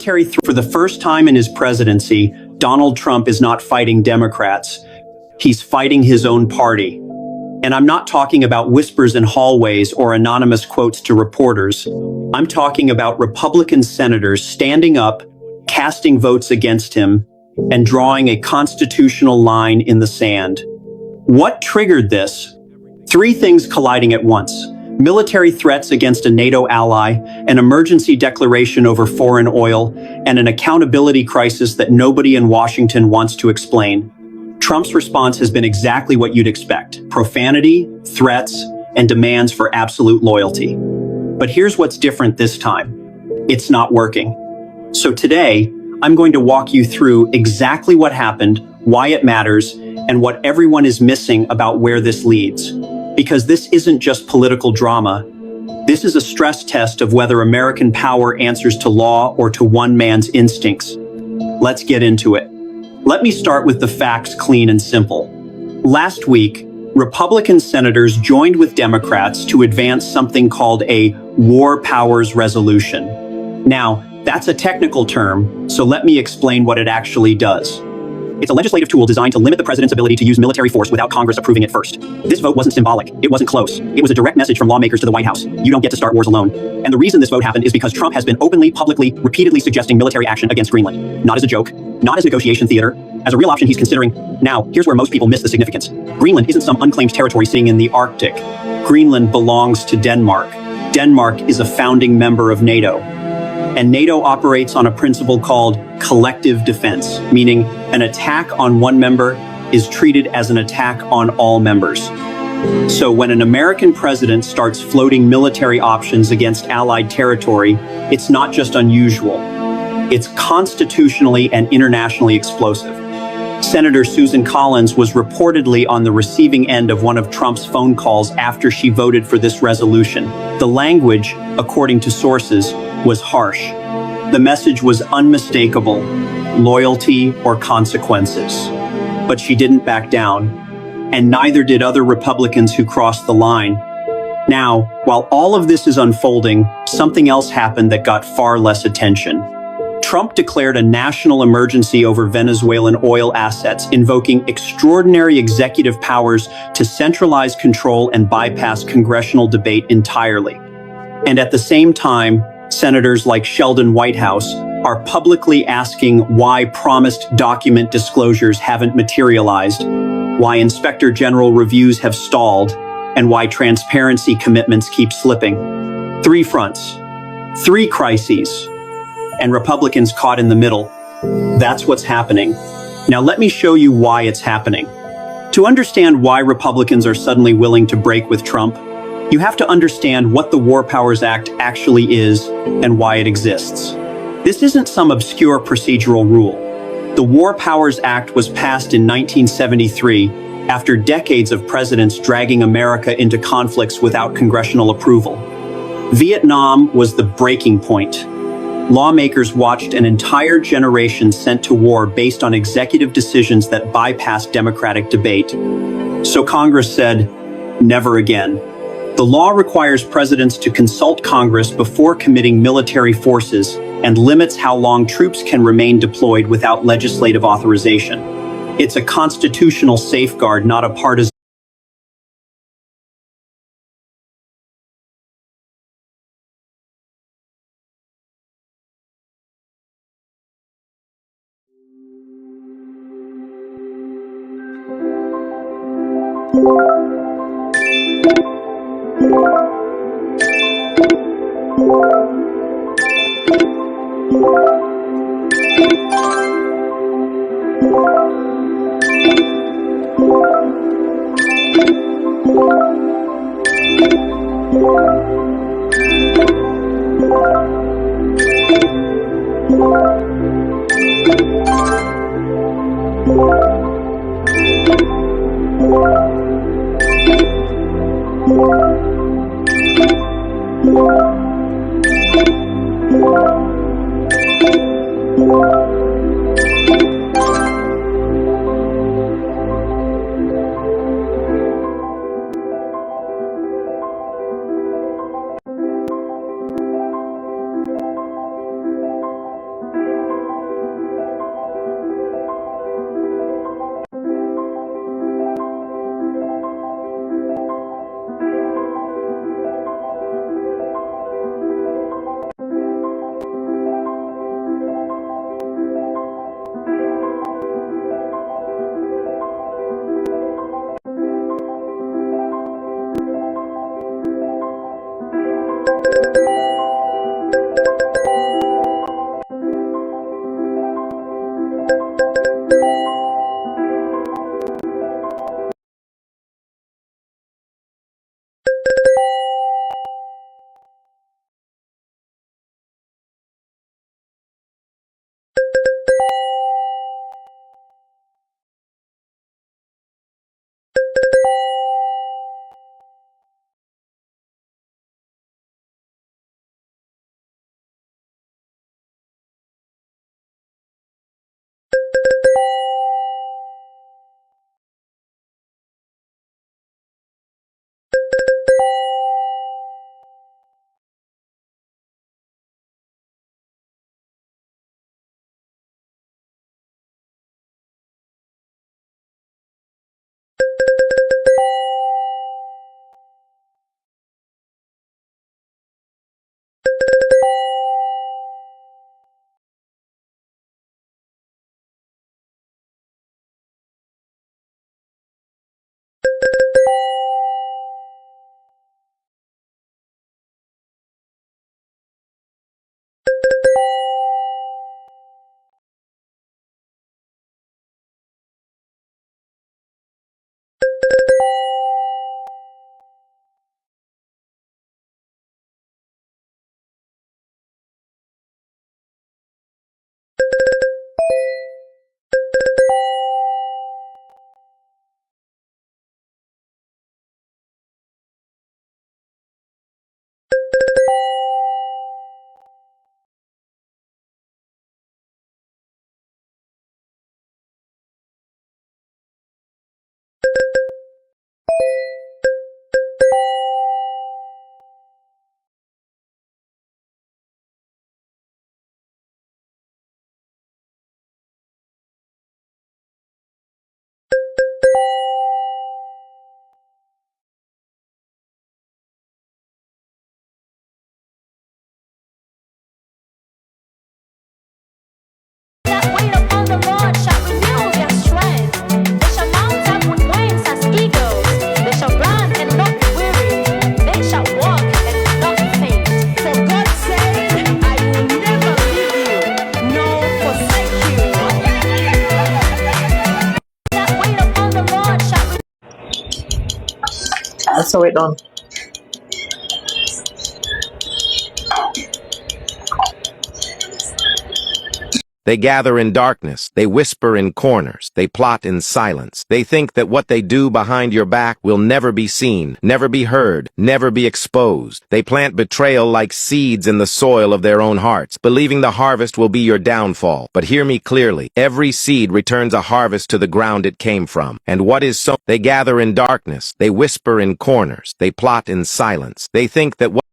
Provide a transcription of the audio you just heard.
For the first time in his presidency, Donald Trump is not fighting Democrats. He's fighting his own party. And I'm not talking about whispers in hallways or anonymous quotes to reporters. I'm talking about Republican senators standing up, casting votes against him, and drawing a constitutional line in the sand. What triggered this? Three things colliding at once: military threats against a NATO ally, an emergency declaration over foreign oil, and an accountability crisis that nobody in Washington wants to explain. Trump's response has been exactly what you'd expect: profanity, threats, and demands for absolute loyalty. But here's what's different this time. It's not working. So today, I'm going to walk you through exactly what happened, why it matters, and what everyone is missing about where this leads. Because this isn't just political drama. This is a stress test of whether American power answers to law or to one man's instincts. Let's get into it. Let me start with the facts, clean and simple. Last week, Republican senators joined with Democrats to advance something called a War Powers Resolution. Now, that's a technical term, so let me explain what it actually does. It's a legislative tool designed to limit the president's ability to use military force without Congress approving it first. This vote wasn't symbolic. It wasn't close. It was a direct message from lawmakers to the White House. You don't get to start wars alone. And the reason this vote happened is because Trump has been openly, publicly, repeatedly suggesting military action against Greenland. Not as a joke, not as negotiation theater, as a real option he's considering. Now, here's where most people miss the significance. Greenland isn't some unclaimed territory sitting in the Arctic. Greenland belongs to Denmark. Denmark is a founding member of NATO. And NATO operates on a principle called collective defense, meaning an attack on one member is treated as an attack on all members. So when an American president starts floating military options against allied territory, it's not just unusual. It's constitutionally and internationally explosive. Senator Susan Collins was reportedly on the receiving end of one of Trump's phone calls after she voted for this resolution. The language, according to sources, was harsh. The message was unmistakable: loyalty or consequences. But she didn't back down, and neither did other Republicans who crossed the line. Now, while all of this is unfolding, something else happened that got far less attention. Trump declared a national emergency over Venezuelan oil assets, invoking extraordinary executive powers to centralize control and bypass congressional debate entirely. And at the same time, senators like Sheldon Whitehouse are publicly asking why promised document disclosures haven't materialized, why Inspector General reviews have stalled, and why transparency commitments keep slipping. Three fronts, three crises, and Republicans caught in the middle. That's what's happening. Now let me show you why it's happening. To understand why Republicans are suddenly willing to break with Trump, you have to understand what the War Powers Act actually is and why it exists. This isn't some obscure procedural rule. The War Powers Act was passed in 1973 after decades of presidents dragging America into conflicts without congressional approval. Vietnam was the breaking point. Lawmakers watched an entire generation sent to war based on executive decisions that bypassed democratic debate. So Congress said, never again. The law requires presidents to consult Congress before committing military forces and limits how long troops can remain deployed without legislative authorization. It's a constitutional safeguard, not a partisan. So wait on. They gather in darkness, they whisper in corners, they plot in silence. They think that what they do behind your back will never be seen, never be heard, never be exposed. They plant betrayal like seeds in the soil of their own hearts, believing the harvest will be your downfall. But hear me clearly, every seed returns a harvest to the ground it came from. And what is so? They gather in darkness, they whisper in corners, they plot in silence. They think that what